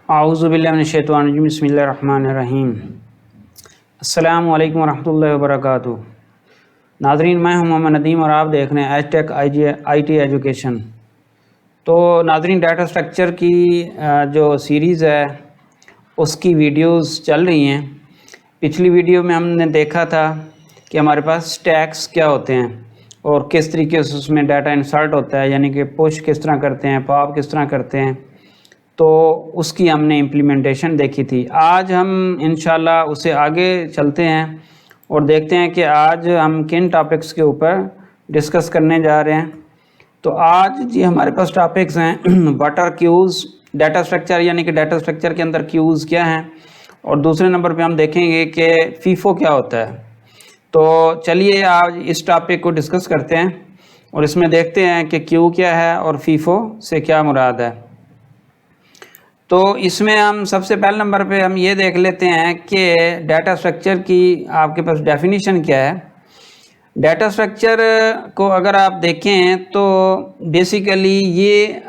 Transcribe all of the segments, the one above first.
आऊज़ुबिल्लाहिमिनश्शैतानिर्रजीम बिस्मिल्लाहिर्रहमानिर्रहीम। अस्सलामु अलैकुम वरहमतुल्लाहि वबरकातुहू। नाज़रीन, मैं हूं मोहम्मद नदीम और आप देख रहे हैं एजटेक IT एजुकेशन। तो नाज़रीन, डाटा स्ट्रक्चर की जो सीरीज़ है उसकी वीडियोस चल रही हैं। पिछली वीडियो में हमने देखा था कि हमारे पास स्टैक्स क्या होते हैं और किस तरीके से उसमें डाटा इंसर्ट होता है, यानी कि पुश किस तरह करते हैं, पॉप किस तरह करते हैं, तो उसकी हमने इम्प्लीमेंटेशन देखी थी। आज हम इंशाल्लाह उसे आगे चलते हैं और देखते हैं कि आज हम किन टॉपिक्स के ऊपर डिस्कस करने जा रहे हैं। तो आज जी हमारे पास टॉपिक्स हैं what are queues, data structure यानी कि डाटा स्ट्रक्चर के अंदर क्यूज़ क्या हैं, और दूसरे नंबर पे हम देखेंगे कि फीफो क्या होता है। तो चलिए आज इस टॉपिक को डिस्कस करते हैं और इसमें देखते हैं कि क्यू क्या है और फीफो से क्या मुराद है। तो इसमें हम सबसे पहले नंबर पे हम ये देख लेते हैं कि डाटा स्ट्रक्चर की आपके पास डेफिनेशन क्या है। डाटा स्ट्रक्चर को अगर आप देखें तो बेसिकली ये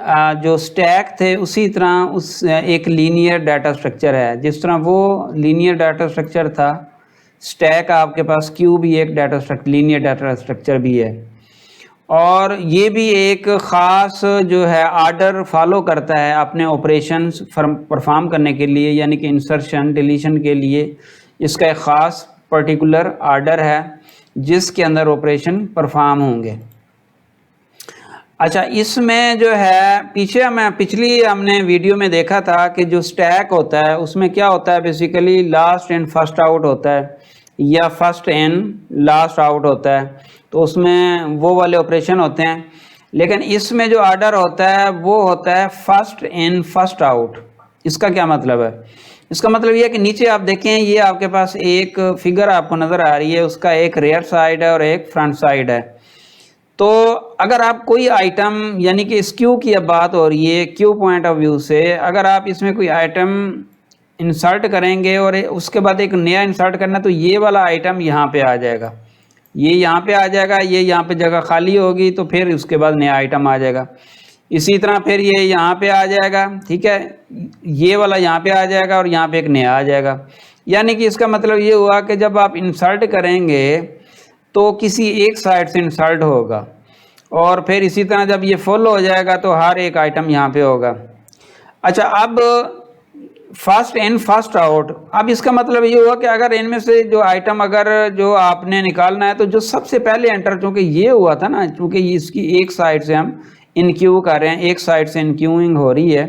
जो स्टैक थे उसी तरह उस एक लीनियर डाटा स्ट्रक्चर है। जिस तरह वो लीनियर डाटा स्ट्रक्चर था, स्टैक आपके पास क्यू भी एक लीनियर डाटा स्ट्रक्चर भी है, और ये भी एक ख़ास जो है आर्डर फॉलो करता है अपने ऑपरेशंस परफॉर्म करने के लिए, यानी कि इंसर्शन डिलीशन के लिए इसका एक ख़ास पर्टिकुलर आर्डर है जिसके अंदर ऑपरेशन परफॉर्म होंगे। अच्छा, इसमें जो है पिछली हमने वीडियो में देखा था कि जो स्टैक होता है उसमें क्या होता है, basically last in first out होता है या फर्स्ट इन लास्ट आउट होता है। तो उसमें वो वाले ऑपरेशन होते हैं, लेकिन इसमें जो आर्डर होता है वो होता है फर्स्ट इन फर्स्ट आउट। इसका क्या मतलब है? इसका मतलब ये है कि नीचे आप देखें, ये आपके पास एक फिगर आपको नज़र आ रही है, उसका एक रेयर साइड है और एक फ्रंट साइड है। तो अगर आप कोई आइटम, यानी कि इस क्यू की अब बात हो रही है, क्यू पॉइंट ऑफ व्यू से, अगर आप इसमें कोई आइटम इंसर्ट करेंगे और उसके बाद एक नया इंसर्ट करना, तो ये वाला आइटम यहाँ पे आ जाएगा, ये यहाँ पे आ जाएगा, ये यहाँ पे जगह खाली होगी, तो फिर उसके बाद नया आइटम आ जाएगा। इसी तरह फिर ये यहाँ पे आ जाएगा, ठीक है, ये वाला यहाँ पे आ जाएगा और यहाँ पे एक नया आ जाएगा। यानी कि इसका मतलब ये हुआ कि जब आप इंसर्ट करेंगे तो किसी एक साइड से इंसर्ट होगा, और फिर इसी तरह जब ये फुल हो जाएगा तो हर एक आइटम यहाँ पे होगा। अच्छा, अब फर्स्ट इन फर्स्ट आउट, अब इसका मतलब ये हुआ कि अगर इनमें से जो आइटम अगर जो आपने निकालना है, तो जो सबसे पहले एंटर, चूँकि ये हुआ था ना, चूँकि इसकी एक साइड से हम इनक्यू कर रहे हैं, एक साइड से इनक्यूइंग हो रही है,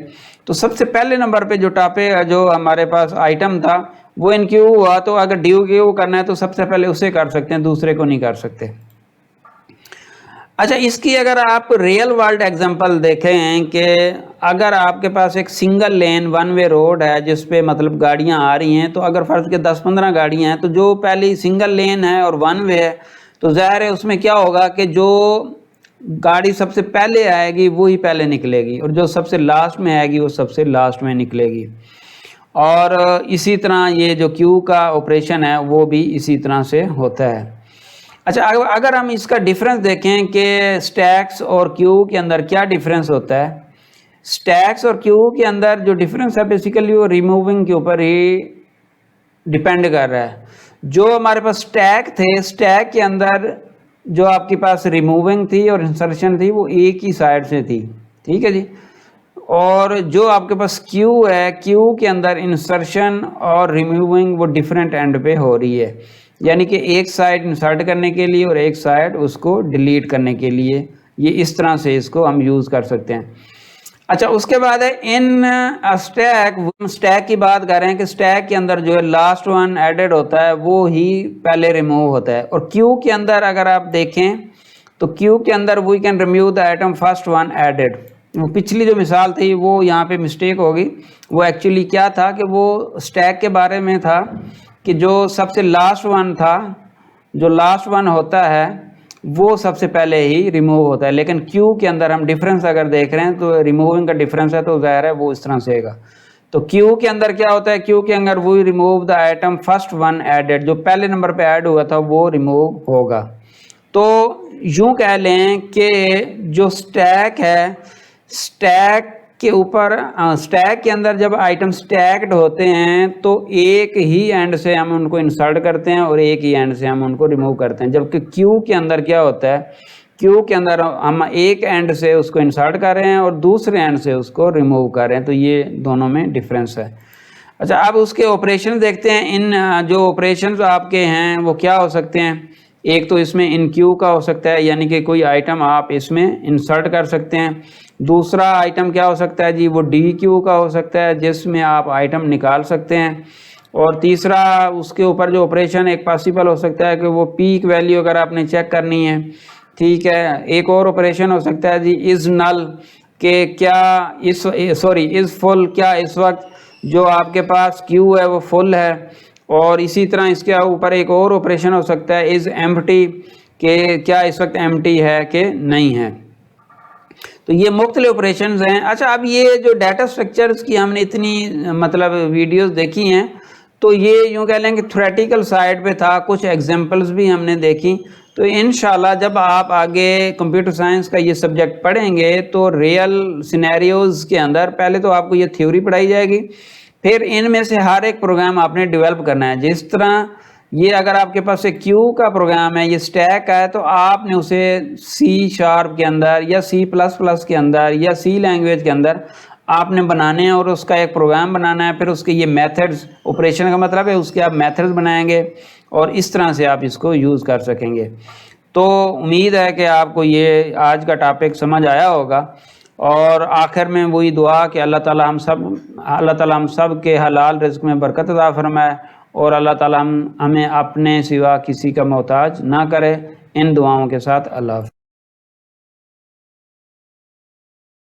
तो सबसे पहले नंबर पे जो हमारे पास आइटम था वो इनक्यू हुआ, तो अगर डी क्यू करना है तो सबसे पहले उसे कर सकते हैं, दूसरे को नहीं कर सकते। अच्छा, इसकी अगर आप रियल वर्ल्ड एग्जांपल देखें कि अगर आपके पास एक single lane one way road है जिस पे मतलब गाड़ियां आ रही हैं, तो अगर फ़र्ज़ के 10-15 गाड़ियां हैं, तो जो पहली सिंगल लेन है और वन वे है, तो ज़ाहिर है उसमें क्या होगा कि जो गाड़ी सबसे पहले आएगी वो ही पहले निकलेगी, और जो सबसे लास्ट में आएगी वो सबसे लास्ट में निकलेगी। और इसी तरह ये जो क्यू का ऑपरेशन है वो भी इसी तरह से होता है। अच्छा, अगर हम इसका डिफरेंस देखें कि स्टैक्स और क्यू के अंदर क्या डिफरेंस होता है, स्टैक्स और क्यू के अंदर जो डिफरेंस है बेसिकली वो रिमूविंग के ऊपर ही डिपेंड कर रहा है। जो हमारे पास स्टैक थे, स्टैक के अंदर जो आपके पास रिमूविंग थी और इंसर्शन थी वो एक ही साइड से थी, ठीक है जी। और जो आपके पास क्यू है, क्यू के अंदर इंसर्शन और रिमूविंग वो डिफरेंट एंड पे हो रही है, यानी कि एक साइड इंसर्ट करने के लिए और एक साइड उसको डिलीट करने के लिए। ये इस तरह से इसको हम यूज़ कर सकते हैं। अच्छा, उसके बाद है इन स्टैक की बात कर रहे हैं कि स्टैक के अंदर जो है लास्ट वन एडेड होता है वो ही पहले रिमूव होता है, और क्यू के अंदर अगर आप देखें तो क्यू के अंदर we can remove the item first one added. वो पिछली जो मिसाल थी वो यहाँ पे मिस्टेक होगी, वो एक्चुअली क्या था कि वो स्टैक के बारे में था कि जो सबसे लास्ट वन था, जो लास्ट वन होता है वो सबसे पहले ही रिमूव होता है। लेकिन क्यू के अंदर हम डिफरेंस अगर देख रहे हैं तो रिमूविंग का डिफरेंस है, तो ज़ाहिर है वो इस तरह से होगा। तो क्यू के अंदर क्या होता है, क्यू के अंदर वो remove the item first one added, जो पहले नंबर पे ऐड हुआ था वो रिमूव होगा। तो यूँ कह लें कि जो स्टैक है, स्टैक के ऊपर स्टैक के अंदर जब आइटम स्टैक्ड होते हैं तो एक ही एंड से हम उनको इंसर्ट करते हैं और एक ही एंड से हम उनको रिमूव करते हैं, जबकि क्यू के अंदर क्या होता है, क्यू के अंदर हम एक एंड से उसको इंसर्ट कर रहे हैं और दूसरे एंड से उसको रिमूव कर रहे हैं, तो ये दोनों में डिफरेंस है। अच्छा, अब उसके ऑपरेशन देखते हैं। इन जो ऑपरेशन आपके हैं वो क्या हो सकते हैं। एक तो इसमें इन क्यू का हो सकता है, यानी कि कोई आइटम आप इसमें इंसर्ट कर सकते हैं। दूसरा आइटम क्या हो सकता है जी, वो डी क्यू का हो सकता है, जिसमें आप आइटम निकाल सकते हैं। और तीसरा उसके ऊपर जो ऑपरेशन एक पॉसिबल हो सकता है कि वो पीक वैल्यू अगर आपने चेक करनी है, ठीक है। एक और ऑपरेशन हो सकता है जी इज़ नल के क्या इज़ फुल, क्या इस वक्त जो आपके पास क्यू है वो फुल है। और इसी तरह इसके ऊपर एक और ऑपरेशन हो सकता है इज़ एम्प्टी के क्या इस वक्त एम्प्टी है कि नहीं है। तो ये मुख्तलिफ ऑपरेशंस हैं। अच्छा, अब ये जो डाटा स्ट्रक्चर्स की हमने इतनी मतलब वीडियोस देखी हैं, तो ये यूँ कह लें कि थ्योरेटिकल साइड पे था, कुछ एग्जांपल्स भी हमने देखी। तो इंशाल्लाह जब आप आगे कंप्यूटर साइंस का ये सब्जेक्ट पढ़ेंगे तो रियल सिनेरियोज़ के अंदर पहले तो आपको ये थ्योरी पढ़ाई जाएगी, फिर इनमें से हर एक प्रोग्राम आपने डेवलप करना है। जिस तरह ये अगर आपके पास एक क्यू का प्रोग्राम है, ये स्टैक है, तो आपने उसे सी शार्प के अंदर या सी प्लस प्लस के अंदर या सी लैंग्वेज के अंदर आपने बनाने हैं और उसका एक प्रोग्राम बनाना है। फिर उसके ये मेथड्स, ऑपरेशन का मतलब है उसके आप मेथड्स बनाएंगे और इस तरह से आप इसको यूज़ कर सकेंगे। तो उम्मीद है कि आपको ये आज का टॉपिक समझ आया होगा। और आखिर में वही दुआ कि अल्लाह ताला हम सब के हलाल रिज़्क़ में बरकत अता फरमाए और अल्लाह ताला हमें अपने सिवा किसी का मोहताज ना करे। इन दुआओं के साथ अल्लाह।